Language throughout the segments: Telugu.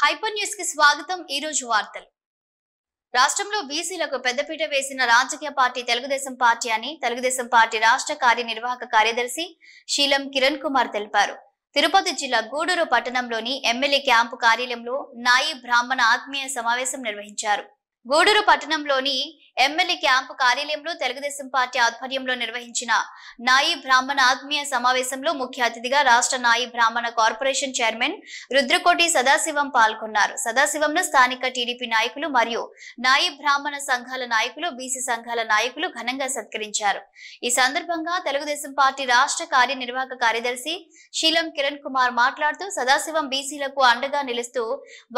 హైపర్ న్యూస్ కి స్వాగతం। ఈ రోజు వార్తలు। రాష్ట్రంలో బీసీలకు పెద్దపీట వేసిన రాజకీయ పార్టీ తెలుగుదేశం పార్టీ అని తెలుగుదేశం పార్టీ రాష్ట్ర కార్యనిర్వాహక కార్యదర్శి శీలం కిరణ్ కుమార్ తెలిపారు। తిరుపతి జిల్లా గూడూరు పట్టణంలోని ఎమ్మెల్యే క్యాంపు కార్యాలయంలో నాయి బ్రాహ్మణ ఆత్మీయ సమావేశం నిర్వహించారు। గూడూరు పట్టణంలోని ఎమ్మెల్యే క్యాంపు కార్యాలయంలో తెలుగుదేశం పార్టీ ఆధ్వర్యంలో నిర్వహించిన నాయి బ్రాహ్మణ ఆత్మీయ సమావేశంలో ముఖ్య అతిథిగా రాష్ట్ర నాయి బ్రాహ్మణ కార్పొరేషన్ చైర్మన్ రుద్రకోటి సదాశివం పాల్గొన్నారు। సదాశివంను స్థానిక టీడీపీ నాయకులు మరియు నాయి బ్రాహ్మణ సంఘాల నాయకులు, బీసీ సంఘాల నాయకులు ఘనంగా సత్కరించారు। ఈ సందర్భంగా తెలుగుదేశం పార్టీ రాష్ట్ర కార్యనిర్వాహక కార్యదర్శి శీలం కిరణ్ కుమార్ మాట్లాడుతూ సదాశివం బీసీలకు అండగా నిలుస్తూ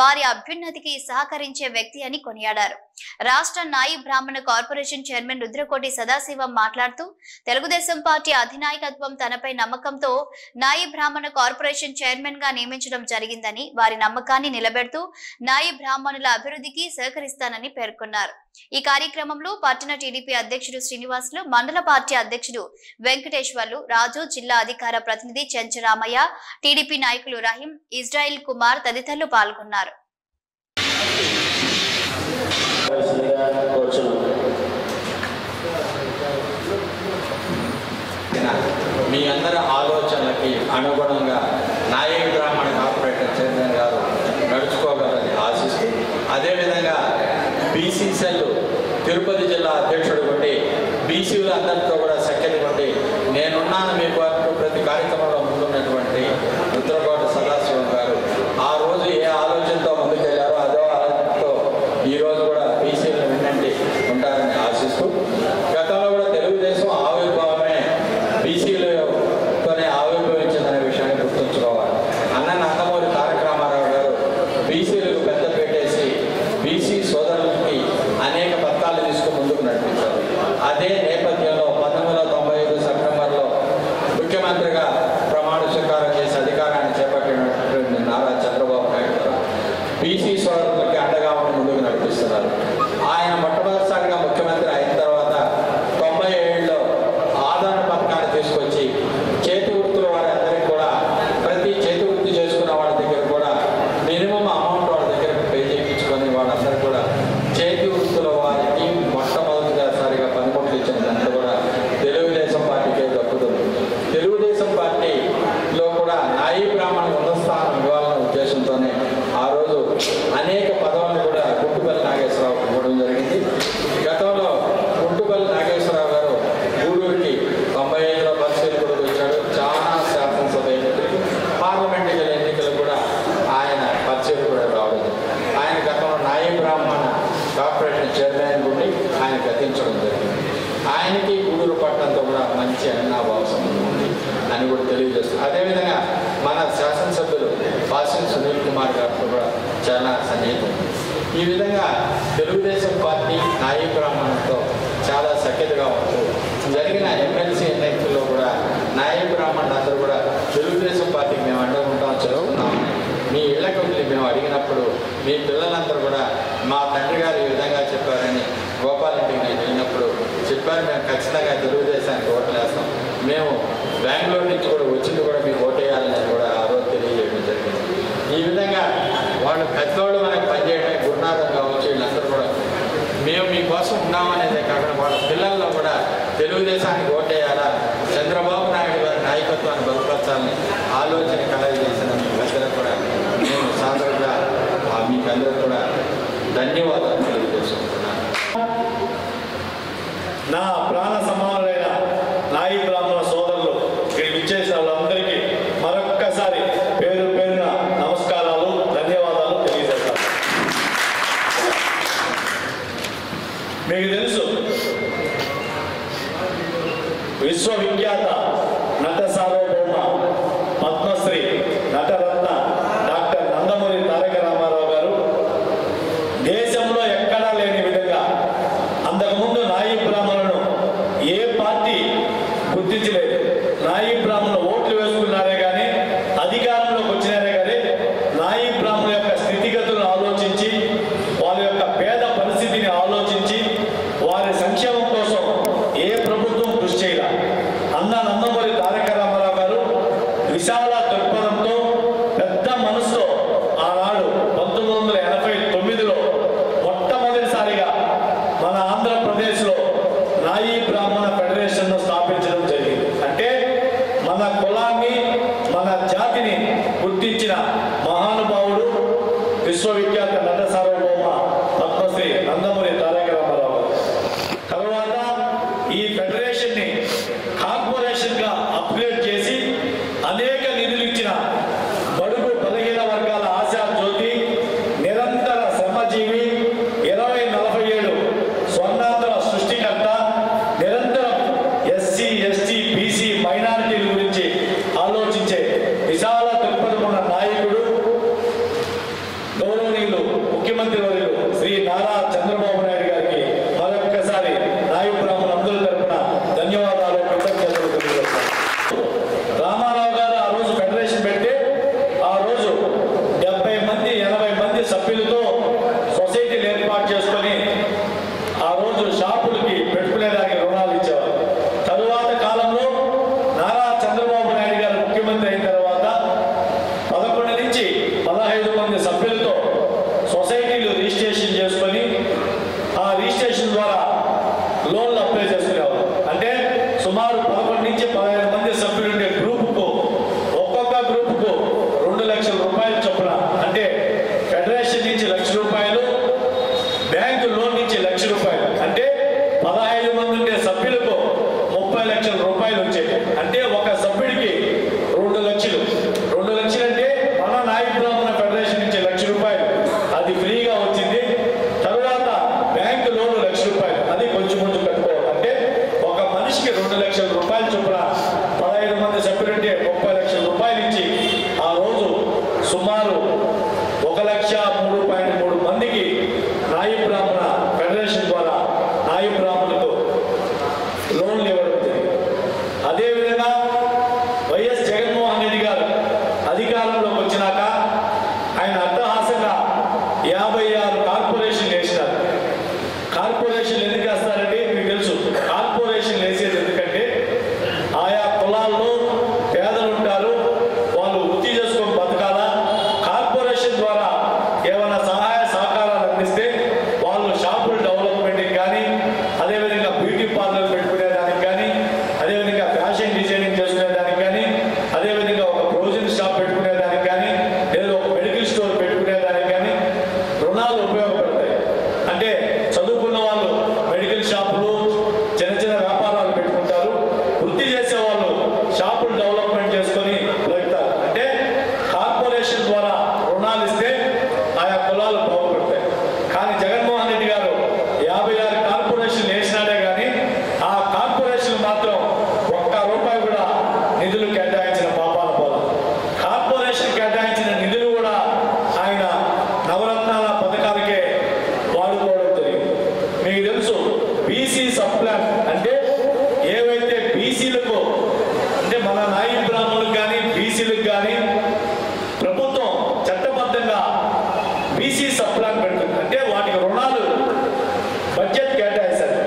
వారి అభ్యున్నతికి సహకరించే వ్యక్తి అని కొనియాడారు। రాష్ట్ర నాయి బ్రాహ్మణ కార్పొరేషన్ చైర్మన్ రుద్రకోటి సదాశివం మాట్లాడుతూ తెలుగుదేశం పార్టీ అధినాయకత్వం తనపై నమ్మకంతో నాయి బ్రాహ్మణ కార్పొరేషన్ చైర్మన్ గా నియమించడం జరిగిందని, వారి నమ్మకాన్ని నిలబెడుతూ నాయి బ్రాహ్మణుల అభివృద్ధికి సహకరిస్తానని పేర్కొన్నారు। ఈ కార్యక్రమంలో పట్టణ టీడీపీ అధ్యక్షుడు శ్రీనివాసులు, మండల పార్టీ అధ్యక్షుడు వెంకటేశ్వర్లు, రాజు, జిల్లా అధికార ప్రతినిధి చెంచరామయ్య, టీడీపీ నాయకులు రహీం, ఇజ్రాయిల్ కుమార్ తదితరులు పాల్గొన్నారు। మీ అందరి ఆలోచనలకి అనుగుణంగా నాయి బ్రాహ్మణ కార్పొరేషన్ చైర్మన్ గారు నడుచుకోగలని ఆశిస్తూ, అదేవిధంగా బీసీ సెల్ తిరుపతి జిల్లా అధ్యక్షుడు ఉండి బీసీలు అందరితో కూడా సఖ్యత ఉండి నేనున్నాను మీకు అంటూ ప్రతి కార్యక్రమంలో ముందున్నటువంటి రుద్రకోట సదాశివం గారు ఆ రోజు ఏ ఆలోచనతో ముందుకెళ్లారో అదో ఆలోచనతో ఈరోజు కూడా బీసీలను వినండి ఉంటారని ఆశిస్తూ, గతంలో కూడా తెలుగుదేశం ఆవిర్భావమే బీసీలతోనే ఆవిర్భవించిందనే విషయాన్ని గుర్తుంచుకోవాలి। అన్న నందమూరి తారక రామారావు గారు బీసీలకు పెద్ద పెట్టేసి బీసీ సోదరులకి అనేక పథకాలు తీసుకుని ముందుకు నడిపించారు। అదే నేపథ్యంలో 1995 సెప్టెంబర్లో ముఖ్యమంత్రిగా ప్రమాణ స్వీకారం చేసి అధికారాన్ని చేపట్టినటువంటి నారా చంద్రబాబు నాయుడు గారు బీసీ సోదరులకి అండగా ఉండి ముందుకు నడిపిస్తున్నారు। ఆయన మొట్టమొదటిసారిగా ముఖ్యమంత్రి అయిన తర్వాత 97లో ఆదాన పథకాన్ని తీసుకొచ్చి చేతి వృత్తుల వారందరికీ కూడా ప్రతి చేతి వృత్తి చేసుకున్న వాళ్ళ దగ్గర కూడా మినిమం అమౌంట్ వాళ్ళ దగ్గర పే చేయించుకొని వాళ్ళందరూ కూడా చేతి వృత్తుల వారికి మొట్టమొదటిసారిగా పనిముట్లు ఇచ్చినంత కూడా తెలుగుదేశం పార్టీకే దక్కుతుంది। తెలుగుదేశం పార్టీలో కూడా నాయి బ్రాహ్మణ ఉన్నత స్థానం ఇవ్వాలన్న ఉద్దేశంతోనే ఆ రోజు అనేక పదవులను కూడా గుట్టుపల్లి నాగేశ్వరరావు ఇవ్వడం జరిగింది। గతంలో గుట్టుపల్లి నాగేశ్వరరావు గారు గూడూరుకి 95లో పరిశీలకుడు వచ్చాడు। చాలా శాసనసభ ఎన్నికలు, పార్లమెంట్ ఎన్నికలు కూడా ఆయన పరిశీలకుడు రావడం, ఆయన గతంలో నాయి బ్రాహ్మణ కార్పొరేషన్ చైర్మన్ ఉండి ఆయన గతించడం జరిగింది। ఆయనకి గూడూరు పట్టణంతో కూడా మంచి అన్నాభావ సంబంధం ఉంది అని కూడా తెలియజేస్తుంది। అదేవిధంగా మన శాసనసభ్యులు పాసిం సునీల్ కుమార్ గారితో కూడా చాలా సన్నిహితం। ఈ విధంగా తెలుగుదేశం పార్టీ నాయి బ్రాహ్మణంతో చాలా సఖ్యతగా ఉంటూ జరిగిన ఎమ్మెల్సీ ఎన్నికల్లో కూడా నాయి బ్రాహ్మణులు అందరూ కూడా తెలుగుదేశం పార్టీకి మేము అండగుంటాం చేస్తున్నామని మీ ఇళ్లకు వెళ్ళి మేము అడిగినప్పుడు మీ పిల్లలందరూ కూడా మా తండ్రి గారు ఈ విధంగా చెప్పారని గోపాల్ ఇంటికి నేను వెళ్ళినప్పుడు చెప్పారు, మేము ఖచ్చితంగా తెలుగుదేశానికి ఓట్లు వేస్తాం, మేము బెంగళూరు నుంచి కూడా వచ్చింది కూడా మీకు ఓటేయాలని కూడా ఆ రోజు తెలియజేయడం జరిగింది। ఈ విధంగా వాళ్ళు పెద్దవాళ్ళు మనకు పనిచేయడం, గురునాథం కావచ్చు, వీళ్ళందరూ కూడా మేము మీకోసం ఉన్నామనేదే కాకుండా వాళ్ళ పిల్లల్లో కూడా తెలుగుదేశానికి ఓటేయాలా, చంద్రబాబు నాయుడు గారి నాయకత్వాన్ని బలపరచాలని ఆలోచన కలగజేసిన మీకందరూ కూడా నేను సాధారణంగా మీకందరూ కూడా ధన్యవాదాలు తెలియజేసుకుంటున్నాను। నా ప్రాణ సమానులైన నాయి బ్రాహ్మణ సోదరులు ఇక్కడికి విచ్చేసిన వాళ్ళందరికీ మరొక్కసారి పేరు పేరున నమస్కారాలు, ధన్యవాదాలు తెలియజేస్తాను। మీకు తెలుసు, విశ్వవిఖ్యాత నట సార్వభౌమ పద్మశ్రీ నటరత్న డాక్టర్ నందమూరి తారక రామారావు గారు దేశంలో ఎక్కడా లేని విధంగా అంతకుముందు నాయి బ్రాహ్మణులను ఏ పార్టీ గుర్తించలేదు। నాయి బ్రాహ్మణులు ఓట్లు వేసుకున్నారే కానీ అధికారంలోకి వచ్చినారే కానీ నాయి బ్రాహ్మణుల యొక్క స్థితిగతులను ఆలోచించి, వాళ్ళ యొక్క పేద పరిస్థితిని ఆలోచించి, వారి సంక్షేమం కోసం ఏ ప్రభుత్వం కృషి చేయాలి। అన్న నందమూరి తారక రామారావు గారు విశాల దృక్పథంతో పెద్ద మనసుతో ఆనాడు ఎస్సీ ఎస్టీ బీసీ మైనారిటీల గురించి ఆలోచించే విశాల దృక్పథం ఉన్న నాయకుడు గౌరవనీయులు ముఖ్యమంత్రి వర్యులు శ్రీ నారా చంద్రబాబు నాయుడు గారికి మరొక్కసారి నాయు బ్రాహ్మణులందరి తరపున ధన్యవాదాలు, కృతజ్ఞతలు తెలియజేస్తాను. రామారావు గారు ఆ రోజు ఫెడరేషన్ పెడితే ఆ రోజు 70 మంది 80 మంది సభ్యులతో సొసైటీలు ఏర్పాటు చేసుకొని ఆ రోజు షాపులకి పెట్టుకునేదానికి రుణాలు ఇచ్చేవారు. తరువాత కాలంలో నారా చంద్రబాబు నాయుడు గారు ముఖ్యమంత్రి అయిన తర్వాత 11 నుంచి 15 మంది సభ్యులతో సొసైటీలు రిజిస్ట్రేషన్ చేసుకొని ఆ రిజిస్ట్రేషన్ ద్వారా లోన్లు అప్లై చేసుకునేవారు. అంటే సుమారు 11 నుంచి 15 మంది సభ్యులు ఉండే గ్రూపుకు ఒక్కొక్క గ్రూపుకు 2 లక్షల రూపాయలు చొప్పున, అంటే ఫెడరేషన్ నుంచి ₹1,00,000, బ్యాంకు లోన్ నుంచి ₹1,00,000, అంటే 15 మంది ఉండే సభ్యులకు 30 లక్షల రూపాయలు వచ్చేది. అంటే ఒక సభ్యుడికి 2 లక్షలు. 2 లక్షలు అంటే మన నాయకు బ్రాహ్మణ ఫెడరేషన్ నుంచి ₹1,00,000 అది ఫ్రీగా వచ్చింది. తరువాత బ్యాంకు లోన్ ₹1,00,000, అది కొంచెం కొంచెం కట్టుకోవాలి. అంటే ఒక మనిషికి 2 లక్షల రూపాయలు చొప్పున 15 మంది సభ్యులుంటే 30 లక్షల రూపాయలు ఇచ్చి ఆ రోజు సుమారు 1,03,3 మందికి నాయు బ్రాహ్మణ ఫెడరేషన్ ద్వారా నాయు బ్రాహ్మణులకు లోన్లు ఇవ్వడం జరిగింది. అదేవిధంగా వైఎస్ జగన్మోహన్ రెడ్డి గారు అధికారంలోకి వచ్చినాక ఆయన అట్టహాసంగా 56 కార్పొరేషన్లు వేసినారు. కార్పొరేషన్లు ఎందుకు వేస్తారంటే మీకు తెలుసు. కార్పొరేషన్లు వేసేది ఎందుకంటే ఆయా కులాల్లో పేదలు ఉంటారు, వాళ్ళు వృత్తి చేసుకొని బతకాలా. కార్పొరేషన్ ద్వారా ఏమైనా సహాయ సహకారాలు అందిస్తే వాళ్ళు షాపుల డెవలప్మెంట్కి కానీ, అదేవిధంగా బ్యూటీ పార్లర్ పెట్టుకునేదానికి కానీ, అదేవిధంగా ఫ్యాషన్ డిజైనింగ్ చేసుకునేదానికి కానీ, అదేవిధంగా ఒక ప్రొవిజన్ షాప్ పెట్టుకునేదానికి కానీ, లేదా ఒక మెడికల్ స్టోర్ పెట్టుకునేదానికి కానీ రుణాలు ఉపయోగపడతాయి. అంటే చదువుకున్న వాళ్ళు మెడికల్ షాపులు, చిన్న చిన్న వ్యాపారాలు పెట్టుకుంటారు. వృత్తి చేసే వాళ్ళు షాపులు డెవలప్మెంట్ చేసుకొని పెడతారు. అంటే కార్పొరేషన్ ద్వారా రుణాలు ఇస్తే ఆయా కులాలు బాగుపడతాయి. కానీ జగన్మోహన్ రెడ్డి గారు 56 కార్పొరేషన్లు వేసినాడే కానీ ఆ కార్పొరేషన్ మాత్రం ₹1 కూడా నిధులు కేటాయించిన పాపాన పోలం. కార్పొరేషన్ కేటాయించిన నిధులు కూడా ఆయన నవరత్నాల పథకాలకే వాడుకోవడం జరిగింది. మీకు తెలుసు బీసీ సబ్ ప్లాన్ అంటే ఏవైతే బీసీలకు, అంటే మన నాయు బ్రాహ్మణులకు కానీ బీసీలకు కానీ ప్రభుత్వం చట్టబద్ధంగా బీసీ సబ్ ప్లాన్ పెడుతుంది. అంటే వాటికి రుణాలు బడ్జెట్ కేటాయిస్తారు.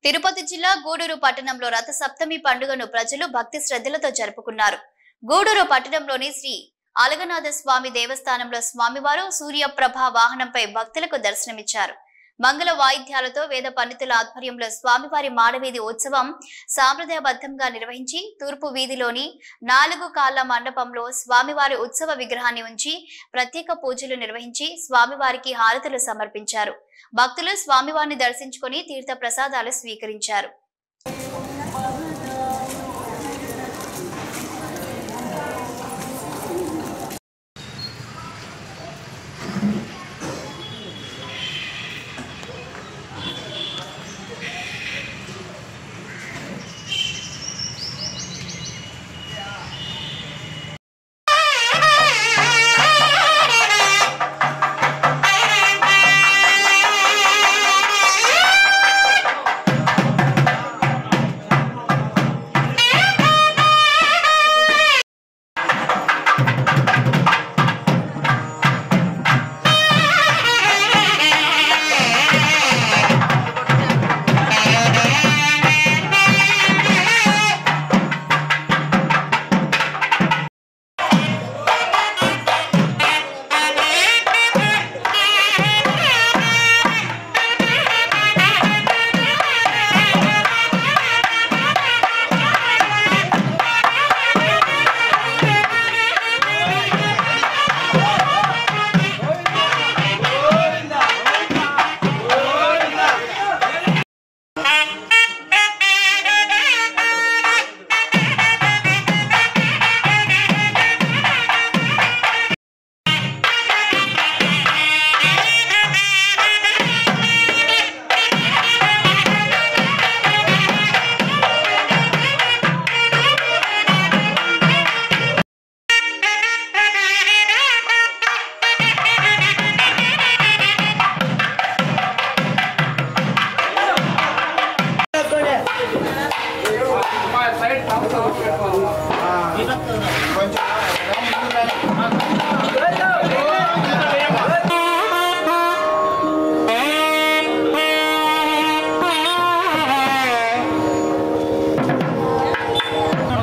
తిరుపతి జిల్లా గూడూరు పట్టణంలో రథ సప్తమి పండుగను ప్రజలు భక్తి శ్రద్ధలతో జరుపుకున్నారు. గూడూరు పట్టణంలోని శ్రీ అలగనాథ స్వామి దేవస్థానంలో స్వామివారు సూర్యప్రభ వాహనంపై భక్తులకు దర్శనమిచ్చారు. మంగళ వాయిద్యాలతో వేద పండితుల ఆధ్వర్యంలో స్వామివారి మాడవీధి ఉత్సవం సాంప్రదాయబద్ధంగా నిర్వహించి తూర్పు వీధిలోని 4 కాళ్ల మండపంలో స్వామివారి ఉత్సవ విగ్రహాన్ని ఉంచి ప్రత్యేక పూజలు నిర్వహించి స్వామివారికి హారతులు సమర్పించారు. భక్తులు స్వామివారిని దర్శించుకొని తీర్థ ప్రసాదాలు స్వీకరించారు.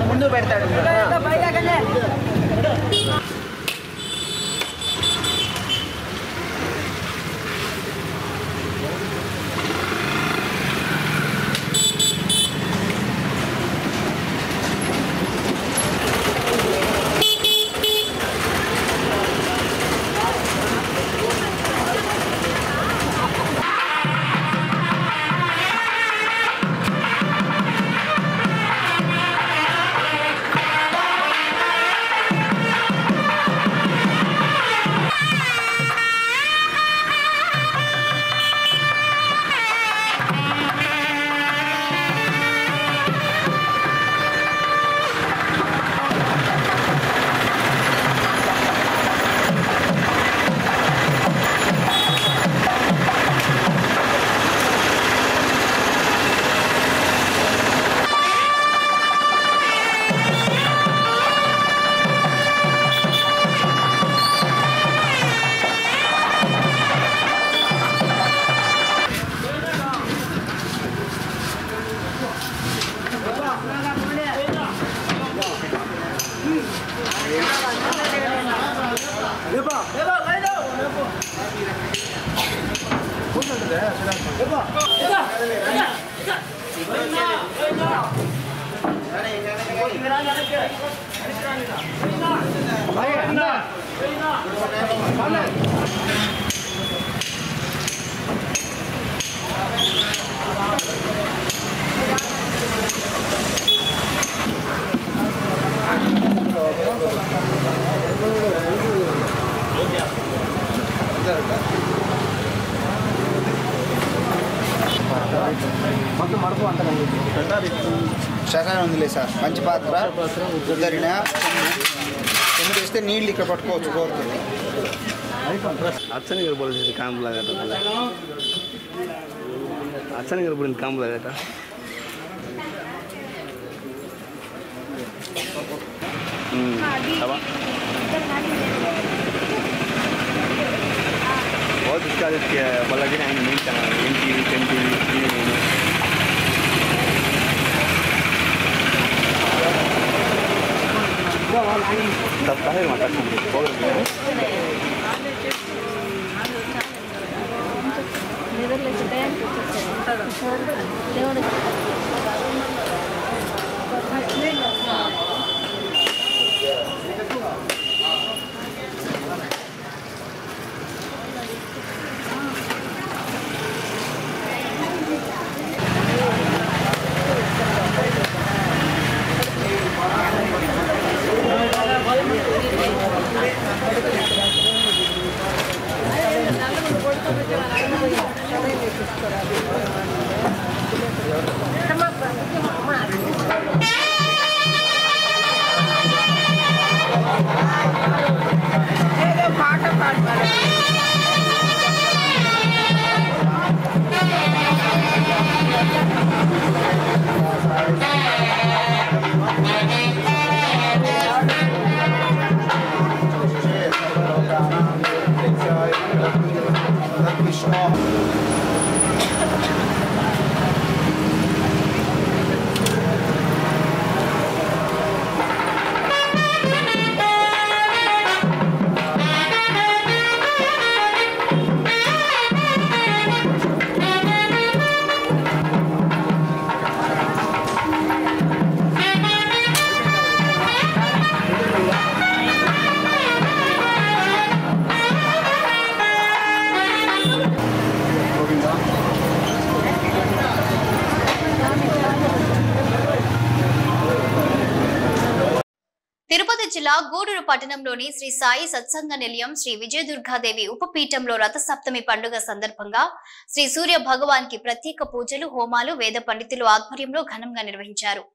ముందు పెడతాడు. శకారం ఉందిలే సార్. మంచి పాత్ర ఉద్దరిన చెంబు చేస్తే నీళ్ళు ఇక్కడ పట్టుకోవచ్చు కోరుతుంది. అచ్చని గారు बोलते काम लगा था अच्चन गाరు बोलते काम लगा था बहुत इसका बोला कि नहीं करना तब कहे मतलब తిరుపతి జిల్లా గూడూరు పట్టణంలోని శ్రీ సాయి సత్సంగ నిలయం శ్రీ విజయదుర్గాదేవి ఉపపీఠంలో రథసప్తమి పండుగ సందర్భంగా శ్రీ సూర్య భగవాన్ కి ప్రత్యేక పూజలు, హోమాలు వేద పండితులు ఆధ్వర్యంలో ఘనంగా నిర్వహించారు.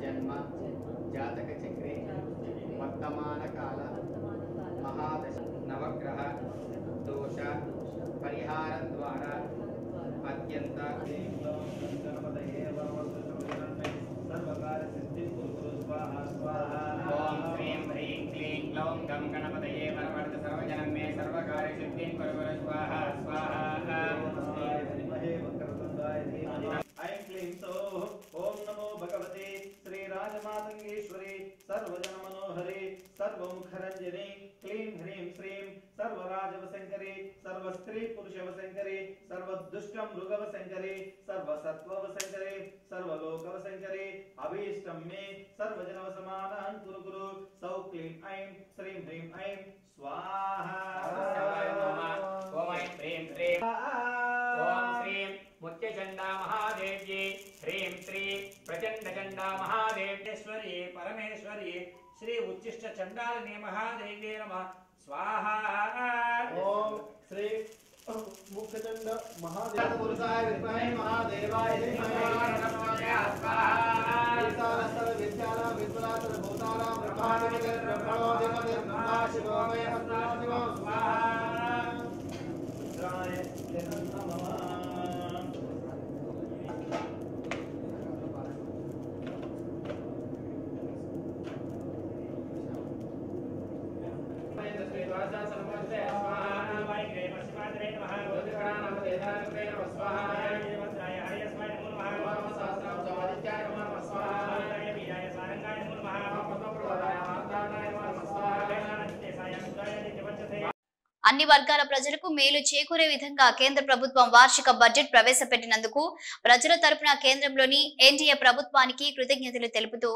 జన్మ జాతక చక్రే వర్తమాన కాల सर्वजनमनोहरे सर्वमुखरंजने क्लीं ह्रीं श्रीं सर्वराजवशंकरे सर्वस्त्री पुरुषवशंकरे सर्वदुष्टं मृगवशंकरे सर्वसत्त्ववशंकरे सर्वलोकवशंकरे अभीष्टं मे सर्वजनवसमानं कुरु कुरु सौ क्लीं ऐं श्रीं ह्रीं ऐं स्वाहा ओम ऐं ह्रीं श्रीं ओम श्रीं मुत्यचंडा महादेव्ये ह्रीं श्री प्रचंडचंडा महादेव्येश्वरी परमेश्वरी श्री उच्चिष्ट चंडालिनी महादेव्ये नमः स्वाहा ओम श्री मुखचंड महादेव पुरुषाय विद्महे महादेवाय धीमहि स्वाहा ईशानस्तर विद्यानां विद्वनाथर भूतानां ब्रह्मादिकर ब्रह्मणोऽधिपतिर् ब्रह्मा शिवो मे अस्मादिवो स्वाहा रुद्राय नमः అన్ని వర్గాల ప్రజలకు మేలు చేకూరే విధంగా కేంద్ర ప్రభుత్వం వార్షిక బడ్జెట్ ప్రవేశపెట్టినందుకు ప్రజల తరపున కేంద్రంలోని ఎన్డీఏ ప్రభుత్వానికి కృతజ్ఞతలు తెలుపుతూ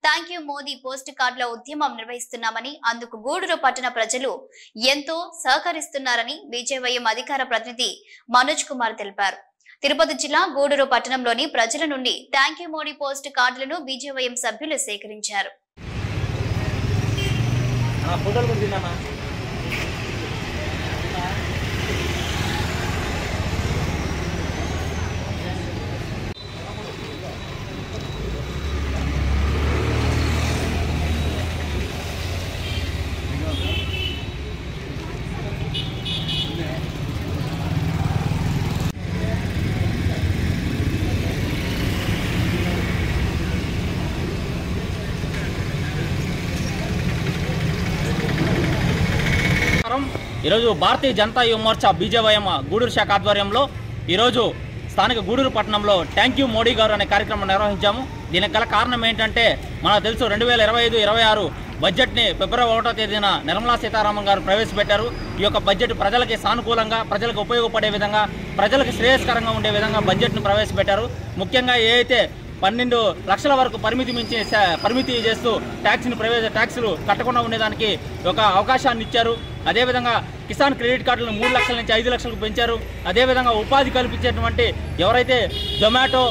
థ్యాంక్ యూ మోదీ పోస్ట్ కార్డుల ఉద్యమం నిర్వహిస్తున్నామని, అందుకు గూడూరు పట్టణ ప్రజలు ఎంతో సహకరిస్తున్నారని బీజేవైఎం అధికార ప్రతినిధి మనోజ్ కుమార్ తెలిపారు. తిరుపతి జిల్లా గూడూరు పట్టణంలోని ప్రజల నుండి థ్యాంక్ యూ మోడీ పోస్ట్ కార్డులను బీజేవైఎం సభ్యులు సేకరించారు. ఈరోజు భారతీయ జనతా యువ మోర్చా బీజేవైఎం గూడూరు శాఖ ఆధ్వర్యంలో ఈరోజు స్థానిక గూడూరు పట్టణంలో థ్యాంక్ యూ మోడీ గారు అనే కార్యక్రమం నిర్వహించాము. దీనికి గల కారణం ఏంటంటే మనకు తెలుసు 2025-26 బడ్జెట్ని ఫిబ్రవరి 1వ తేదీన నిర్మలా సీతారామన్ గారు ప్రవేశపెట్టారు. ఈ యొక్క బడ్జెట్ ప్రజలకి సానుకూలంగా, ప్రజలకు ఉపయోగపడే విధంగా, ప్రజలకు శ్రేయస్కరంగా ఉండే విధంగా బడ్జెట్ను ప్రవేశపెట్టారు. ముఖ్యంగా ఏదైతే 12 లక్షల వరకు పరిమితి చేస్తూ ట్యాక్సులు కట్టకుండా ఉండేదానికి ఒక అవకాశాన్ని ఇచ్చారు. అదేవిధంగా కిసాన్ క్రెడిట్ కార్డులను 3 లక్షల నుంచి 5 లక్షలకు పెంచారు. అదేవిధంగా ఉపాధి కల్పించేటువంటి ఎవరైతే జొమాటో,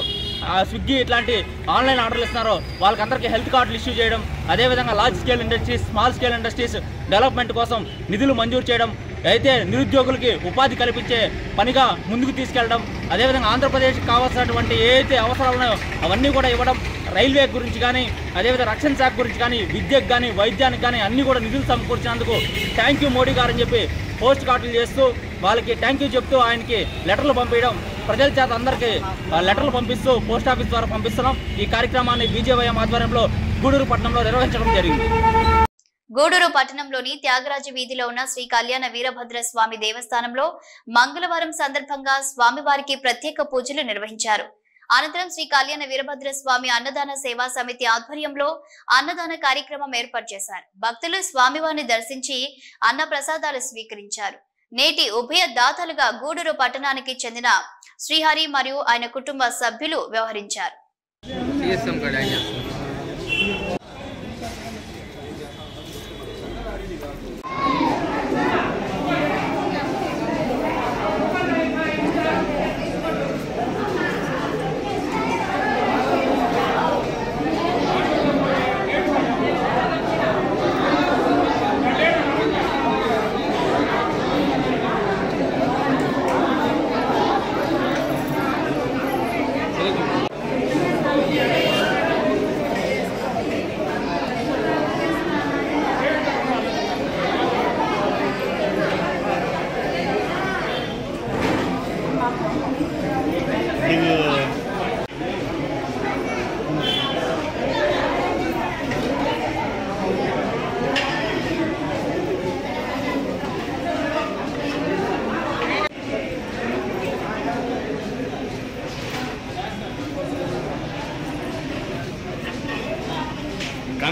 స్విగ్గీ ఇట్లాంటి ఆన్లైన్ ఆర్డర్లు ఇస్తున్నారో వాళ్ళకందరికీ హెల్త్ కార్డులు ఇష్యూ చేయడం, అదేవిధంగా large scale industries, small scale industries development కోసం నిధులు మంజూరు చేయడం, అయితే నిరుద్యోగులకి ఉపాధి కల్పించే పనిగా ముందుకు తీసుకెళ్లడం, అదేవిధంగా ఆంధ్రప్రదేశ్కి కావాల్సినటువంటి ఏదైతే అవసరాలు ఉన్నాయో అవన్నీ కూడా ఇవ్వడం, రైల్వే గురించి కానీ, అదేవిధంగా రక్షణ శాఖ గురించి కానీ, విద్యకు కానీ, వైద్యానికి కానీ అన్నీ కూడా నిధులు సమకూర్చినందుకు థ్యాంక్ యూ మోడీ గారు అని చెప్పి పోస్ట్ కార్డులు చేస్తూ వాళ్ళకి థ్యాంక్ యూ చెప్తూ ఆయనకి లెటర్లు పంపించడం, ప్రజల చేత అందరికీ లెటర్లు పంపిస్తూ పోస్ట్ ఆఫీస్ ద్వారా పంపిస్తున్నాం. ఈ కార్యక్రమాన్ని బీజేవైఎం ఆధ్వర్యంలో గూడూరు పట్టణంలో నిర్వహించడం జరిగింది. గూడూరు పట్టణంలోని త్యాగరాజ వీధిలో ఉన్న శ్రీ కళ్యాణ వీరభద్ర స్వామి దేవస్థానంలో మంగళవారం సందర్భంగా స్వామివారికి ప్రత్యేక పూజలు నిర్వహించారు. అనంతరం శ్రీ కళ్యాణ వీరభద్ర స్వామి అన్నదాన సేవా సమితి ఆధ్వర్యంలో అన్నదాన కార్యక్రమం ఏర్పాటు చేశారు. భక్తులు స్వామివారిని దర్శించి అన్న ప్రసాదాలు స్వీకరించారు. నేటి ఉభయ దాతలుగా గూడూరు పట్టణానికి చెందిన శ్రీహరి మరియు ఆయన కుటుంబ సభ్యులు వ్యవహరించారు.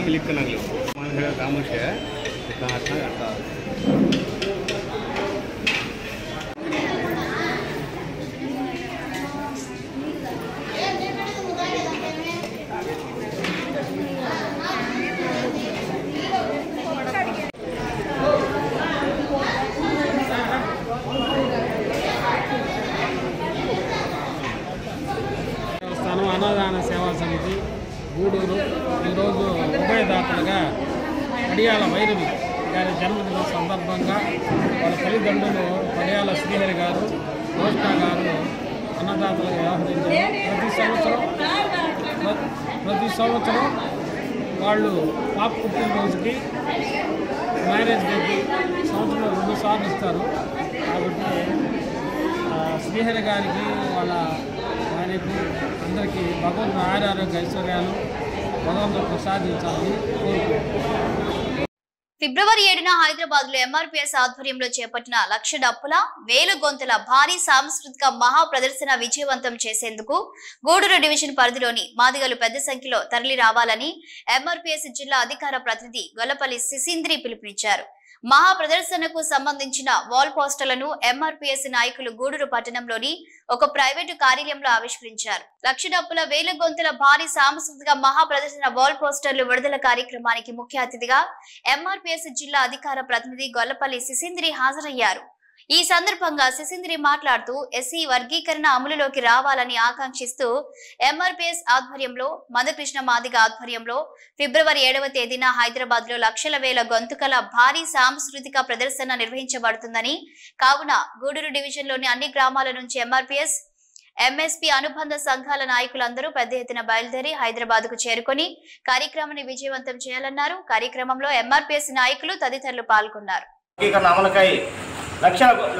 मिलिक नगले मन खामोश है कहाँ करता అన్నదాన సేవా సమితి గూడూరు ఈరోజు ఉభయదాతలుగా పడియాల వైరవి గారి జన్మదిన సందర్భంగా వాళ్ళ తల్లిదండ్రులు పడియాల శ్రీహరి గారు రోష్ణ గారు అన్నదాతలుగా వ్యవహరించారు. ప్రతి సంవత్సరం వాళ్ళు పాప పుట్టినరోజుకి మ్యారేజ్ డేకి సంవత్సరంలో 2 సార్లు ఇస్తారు. కాబట్టి శ్రీహరి గారికి వాళ్ళ ఆయనకు అందరికీ భగవంతుడు ఆరోగ్య ఐశ్వర్యాలు భగవంతుడు ప్రసాదించాలని కోరుకుంటున్నాను. ఫిబ్రవరి 7న హైదరాబాద్ లో ఎంఆర్పీఎస్ ఆధ్వర్యంలో చేపట్టిన 1,00,000 డప్పుల 1000 గొంతుల భారీ సాంస్కృతిక మహా ప్రదర్శన విజయవంతం చేసేందుకు గూడూరు డివిజన్ పరిధిలోని మాదిగలు పెద్ద సంఖ్యలో తరలి రావాలని ఎంఆర్పీఎస్ జిల్లా అధికార ప్రతినిధి గొల్లపల్లి సిసింద్రి పిలుపునిచ్చారు. మహా ప్రదర్శనకు సంబంధించిన వాల్ పోస్టర్లను ఎంఆర్పీఎస్ నాయకులు గూడూరు పట్టణంలోని ఒక ప్రైవేటు కార్యాలయంలో ఆవిష్కరించారు. 1,00,000 డప్పుల 1000 గొంతుల భారీ సాంస్కృతిక మహా ప్రదర్శన వాల్ పోస్టర్లు విడుదల కార్యక్రమానికి ముఖ్య అతిథిగా ఎంఆర్పీఎస్ జిల్లా అధికార ప్రతినిధి గొల్లపల్లి సిసింద్రి హాజరయ్యారు. ఈ సందర్భంగా సిసింద్రి మాట్లాడుతూ ఎస్సీ వర్గీకరణ అమలులోకి రావాలని ఆకాంక్షిస్తూ ఎంఆర్పీఎస్ ఆధ్వర్యంలో మందకృష్ణ మాదిగ ఆధ్వర్యంలో ఫిబ్రవరి 7వ తేదీన హైదరాబాద్ లో 1,00,000 గొంతుకల భారీ సాంస్కృతిక ప్రదర్శన నిర్వహించబడుతుందని, కావున గూడూరు డివిజన్ లోని అన్ని గ్రామాల నుంచి ఎంఆర్పీఎస్ ఎంఎస్పీ అనుబంధ సంఘాల నాయకులందరూ పెద్ద ఎత్తున బయలుదేరి హైదరాబాద్ కు చేరుకుని కార్యక్రమాన్ని విజయవంతం చేయాలన్నారు. కార్యక్రమంలో ఎంఆర్పీఎస్ నాయకులు తదితరులు పాల్గొన్నారు.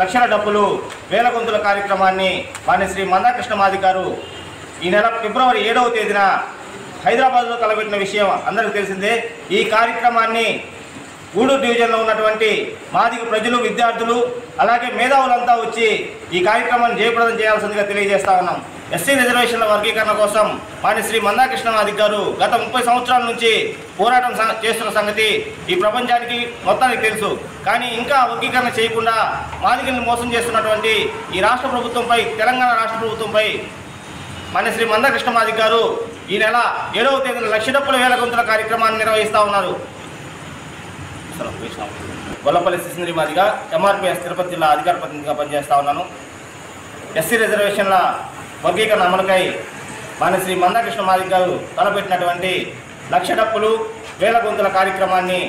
లక్షల డబ్బులు 1000 గొంతుల కార్యక్రమాన్ని వాణి శ్రీ మందాకృష్ణ మాది గారు ఈ నెల ఫిబ్రవరి 7వ తేదీన హైదరాబాద్లో తలపెట్టిన విషయం అందరికీ తెలిసిందే. ఈ కార్యక్రమాన్ని గూడూరు డివిజన్లో ఉన్నటువంటి మాదిగ ప్రజలు, విద్యార్థులు, అలాగే మేధావులంతా వచ్చి ఈ కార్యక్రమాన్ని జయప్రదం చేయాల్సిందిగా తెలియజేస్తా ఉన్నాం. ఎస్సీ రిజర్వేషన్ల వర్గీకరణ కోసం వాణి శ్రీ మందాకృష్ణ మాది గారు గత 30 సంవత్సరాల నుంచి పోరాటం చేస్తున్న సంగతి ఈ ప్రపంచానికి మొత్తానికి తెలుసు. కానీ ఇంకా వర్గీకరణ చేయకుండా మాదిగల్ని మోసం చేస్తున్నటువంటి ఈ రాష్ట్ర ప్రభుత్వంపై, తెలంగాణ రాష్ట్ర ప్రభుత్వంపై వాణి శ్రీ మందాకృష్ణ మాది గారు ఈ నెల 7వ తేదీన 1,00,000 డప్పుల 1000 గొంతుల కార్యక్రమాన్ని నిర్వహిస్తూ ఉన్నారు. గొల్లపల్లి సిసింద్రి మాదిగా ఎంఆర్పీఎస్ తిరుపతి జిల్లా అధికార ప్రతినిధిగా పనిచేస్తూ ఉన్నాను. ఎస్సీ రిజర్వేషన్ల వర్గీకరణ అమలుకై వాణి శ్రీ మందాకృష్ణ మాది గారు తలపెట్టినటువంటి 1,00,000 డప్పులు 1000 గొంతుల కార్యక్రమాన్ని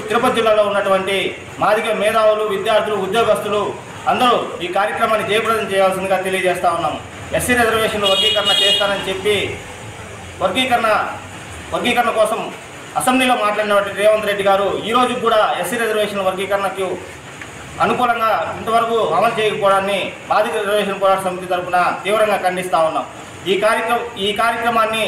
తిరుపతి జిల్లాలో ఉన్నటువంటి మాదిగ మేధావులు, విద్యార్థులు, ఉద్యోగస్తులు అందరూ ఈ కార్యక్రమాన్ని జయప్రదం చేయాల్సిందిగా తెలియజేస్తూ ఉన్నాం. ఎస్సీ రిజర్వేషన్లు వర్గీకరణ చేస్తానని చెప్పి వర్గీకరణ కోసం అసెంబ్లీలో మాట్లాడినటువంటి రేవంత్ రెడ్డి గారు ఈ రోజు కూడా ఎస్సీ రిజర్వేషన్ల వర్గీకరణకు అనుకూలంగా ఇంతవరకు అమలు చేయకపోవడాన్ని మాదిగ రిజర్వేషన్ పోరాట సమితి తరఫున తీవ్రంగా ఖండిస్తా ఉన్నాం. ఈ కార్యక్రమాన్ని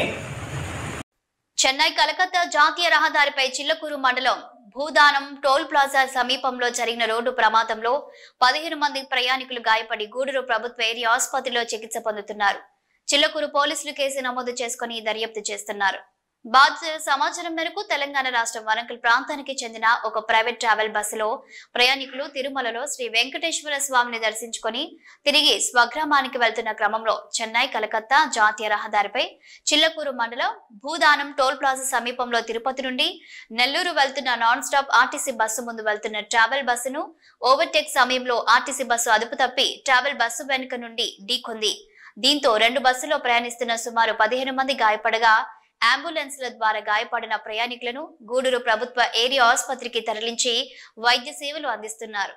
చెన్నై కలకత్తా జాతీయ రహదారిపై చిల్లకూరు మండలం భూదానం టోల్ ప్లాజా సమీపంలో జరిగిన రోడ్డు ప్రమాదంలో 15 మంది ప్రయాణికులు గాయపడి గూడూరు ప్రభుత్వ ఏరియా ఆసుపత్రిలో చికిత్స పొందుతున్నారు. చిల్లకూరు పోలీసులు కేసు నమోదు చేసుకుని దర్యాప్తు చేస్తున్నారు. బాధితుల సమాచారం మేరకు తెలంగాణ రాష్ట్రం వరంగల్ ప్రాంతానికి చెందిన ఒక ప్రైవేట్ ట్రావెల్ బస్సులో ప్రయాణికులు తిరుమలలో శ్రీ వెంకటేశ్వర స్వామిని దర్శించుకుని తిరిగి స్వగ్రామానికి వెళ్తున్న క్రమంలో చెన్నై కలకత్తా జాతీయ రహదారిపై చిల్లకూరు మండలం భూదానం టోల్ ప్లాజా సమీపంలో తిరుపతి నుండి నెల్లూరు వెళ్తున్న నాన్ స్టాప్ ఆర్టీసీ బస్సు ముందు వెళ్తున్న ట్రావెల్ బస్సును ఓవర్టేక్ సమయంలో ఆర్టీసీ బస్సు అదుపు తప్పి ట్రావెల్ బస్సు వెనుక నుండి ఢీకొంది. దీంతో 2 బస్సులో ప్రయాణిస్తున్న సుమారు 15 మంది గాయపడగా అంబులెన్స్ల ద్వారా గాయపడిన ప్రయాణికులను గూడూరు ప్రభుత్వ ఏరియా ఆసుపత్రికి తరలించి వైద్య సేవలు అందిస్తున్నారు.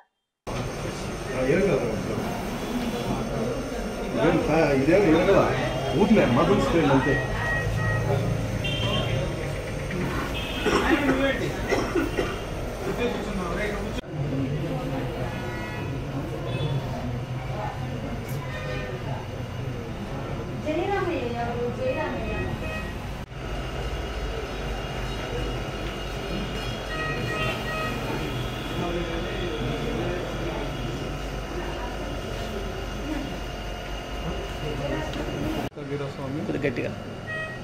వీరస్వామి,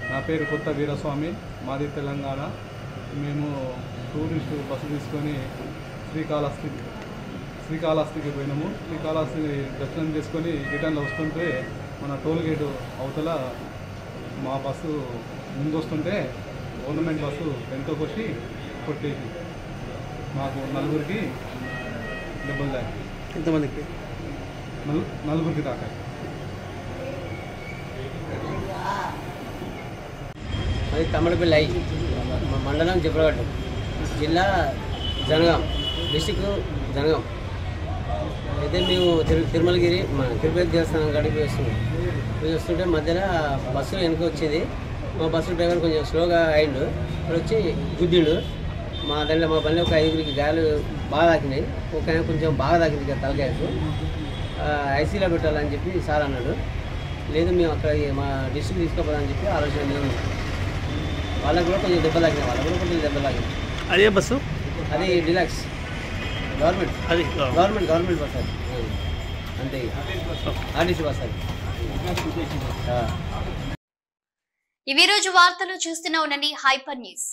నా పేరు కొత్త వీరస్వామి, మాది తెలంగాణ. మేము టూరిస్ట్ బస్సు తీసుకొని శ్రీకాళహస్తికి పోయినాము. శ్రీకాళహస్తి దర్శనం చేసుకొని రిటర్న్లో వస్తుంటే మన టోల్ గేటు అవతల మా బస్సు ముందు వస్తుంటే గవర్నమెంట్ బస్సు ఎంతో కొట్టేసి మాకు నలుగురికి దెబ్బలు తాకి. ఎంతమందికి? నలుగురికి తాకాయి. అది తమ్మడిపల్లి మండలం చిప్పలగట్టు, జిల్లా జనగాం, డిస్టిక్ జనగాం. అయితే మేము తిరుమలగిరి తిరుపతి దేవస్థానం కాడికి వస్తుంటే మధ్యలో బస్సు వెనక వచ్చింది. మా బస్సు డ్రైవర్ కొంచెం స్లోగా అయిండు, ఇప్పుడు వచ్చి గుద్దిండు. మా బండి ఒక 5గురికి గాయాలు బాగా తాకినాయి. ఒక ఆయన కొంచెం బాగా తాకింది కదా తలకాయకు, ఐసీలో పెట్టాలని చెప్పి సార్ అన్నాడు. లేదు మేము అక్కడ మా డిస్ట్రిక్ట్ తీసుకోపోదామని చెప్పి ఆలోచన మేము. వాళ్ళకు కూడా కొంచెం దెబ్బ తాకినాయి, వాళ్ళకు కూడా కొంచెం దెబ్బ తాకినాయి. అదే బస్సు? అది డిలక్స్ గవర్నమెంట్ బస్ అది, అంతే ఆర్టీసీ బస్ అది. ఇవి రోజు వార్తలు చూస్తూనే ఉండండి హైపర్ న్యూస్.